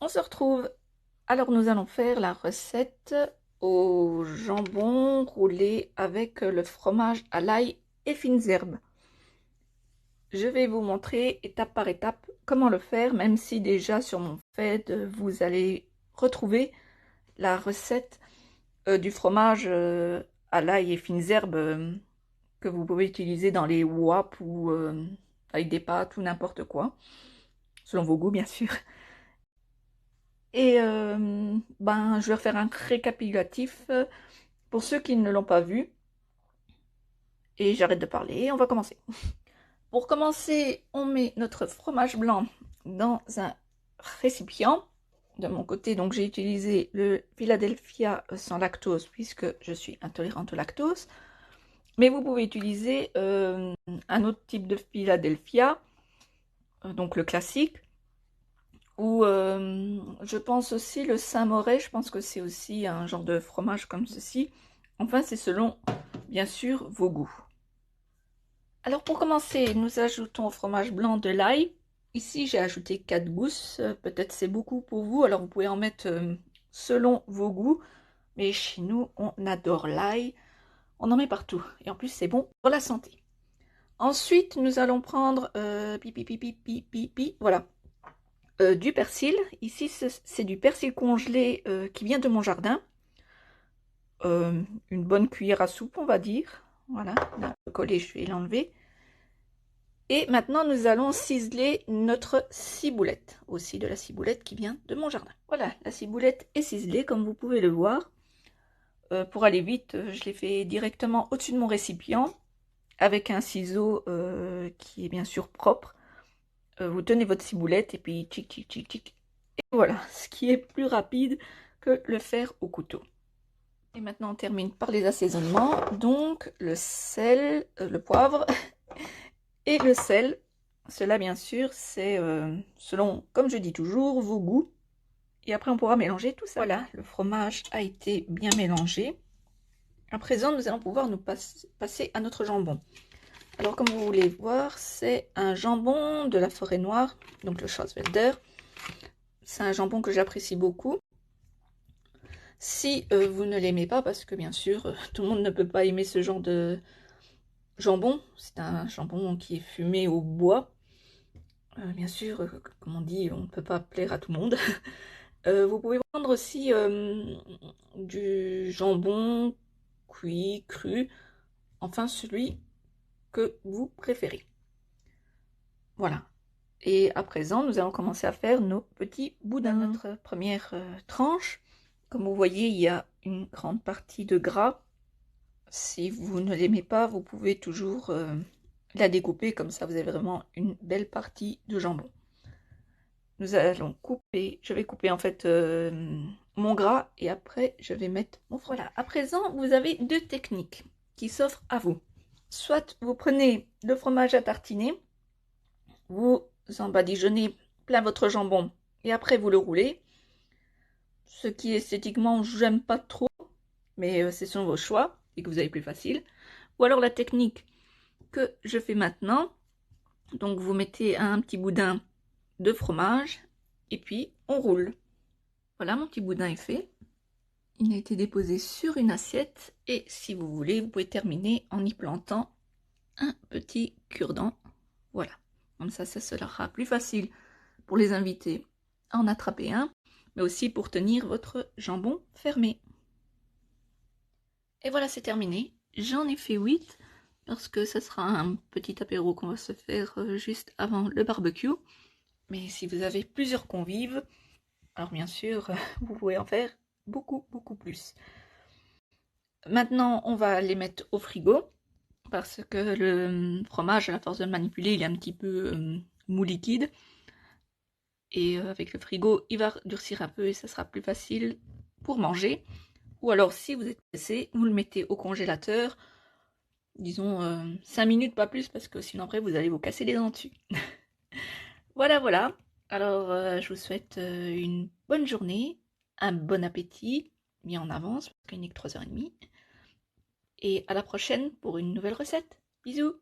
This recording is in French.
On se retrouve. Alors nous allons faire la recette au jambon roulé avec le fromage à l'ail et fines herbes. Je vais vous montrer étape par étape comment le faire, même si déjà sur mon feed vous allez retrouver la recette du fromage à l'ail et fines herbes que vous pouvez utiliser dans les wraps ou avec des pâtes ou n'importe quoi, selon vos goûts bien sûr. Et je vais refaire un récapitulatif pour ceux qui ne l'ont pas vu. Et j'arrête de parler, on va commencer. Pour commencer, on met notre fromage blanc dans un récipient. De mon côté, donc j'ai utilisé le Philadelphia sans lactose puisque je suis intolérante au lactose. Mais vous pouvez utiliser un autre type de Philadelphia, donc le classique. Ou je pense aussi le Saint-Moré, je pense que c'est aussi un genre de fromage comme ceci. Enfin, c'est selon, bien sûr, vos goûts. Alors pour commencer, nous ajoutons au fromage blanc de l'ail. Ici, j'ai ajouté 4 gousses, peut-être c'est beaucoup pour vous, alors vous pouvez en mettre selon vos goûts. Mais chez nous, on adore l'ail, on en met partout. Et en plus, c'est bon pour la santé. Ensuite, nous allons prendre, voilà, du persil. Ici, c'est du persil congelé qui vient de mon jardin. Une bonne cuillère à soupe, on va dire. Voilà, un peu collé, je vais l'enlever. Et maintenant, nous allons ciseler notre ciboulette. Aussi de la ciboulette qui vient de mon jardin. Voilà, la ciboulette est ciselée, comme vous pouvez le voir. Pour aller vite, je l'ai fait directement au-dessus de mon récipient, avec un ciseau qui est bien sûr propre. Vous tenez votre ciboulette et puis tchic, tchic, tchic, tchic. Et voilà, ce qui est plus rapide que le faire au couteau. Et maintenant, on termine par les assaisonnements. Donc, le sel, le poivre et le sel. Cela, bien sûr, c'est selon, comme je dis toujours, vos goûts. Et après, on pourra mélanger tout ça. Voilà, le fromage a été bien mélangé. À présent, nous allons pouvoir nous passer à notre jambon. Alors, comme vous voulez voir, c'est un jambon de la forêt noire, donc le Schwarzwälder. C'est un jambon que j'apprécie beaucoup. Si vous ne l'aimez pas, parce que bien sûr, tout le monde ne peut pas aimer ce genre de jambon. C'est un jambon qui est fumé au bois. Bien sûr, comme on dit, on ne peut pas plaire à tout le monde. Vous pouvez prendre aussi du jambon cuit, cru, enfin celui que vous préférez. Voilà. Et à présent, nous allons commencer à faire nos petits boudins. Dans notre première tranche, comme vous voyez, il y a une grande partie de gras. Si vous ne l'aimez pas, vous pouvez toujours la découper, comme ça vous avez vraiment une belle partie de jambon. Nous allons couper, je vais couper en fait mon gras et après je vais mettre mon fromage. Voilà, à présent vous avez deux techniques qui s'offrent à vous. Soit vous prenez le fromage à tartiner, vous en badigeonnez plein votre jambon et après vous le roulez. Ce qui esthétiquement j'aime pas trop, mais c'est selon vos choix et que vous avez plus facile. Ou alors la technique que je fais maintenant, donc vous mettez un petit boudin de fromage et puis on roule. Voilà, mon petit boudin est fait. Il a été déposé sur une assiette et si vous voulez, vous pouvez terminer en y plantant un petit cure-dent. Voilà, comme ça sera plus facile pour les invités à en attraper un, mais aussi pour tenir votre jambon fermé. Et voilà, c'est terminé. J'en ai fait 8 parce que ce sera un petit apéro qu'on va se faire juste avant le barbecue. Mais si vous avez plusieurs convives, alors bien sûr, vous pouvez en faire beaucoup, beaucoup plus. Maintenant, on va les mettre au frigo parce que le fromage, à force de le manipuler, il est un petit peu mou liquide. Et avec le frigo, il va durcir un peu et ça sera plus facile pour manger. Ou alors, si vous êtes pressé, vous le mettez au congélateur, disons 5 minutes, pas plus, parce que sinon après, vous allez vous casser les dents dessus. Voilà, voilà. Alors, je vous souhaite une bonne journée, un bon appétit, mis en avance, parce qu'il n'est que 3h30. Et à la prochaine pour une nouvelle recette. Bisous!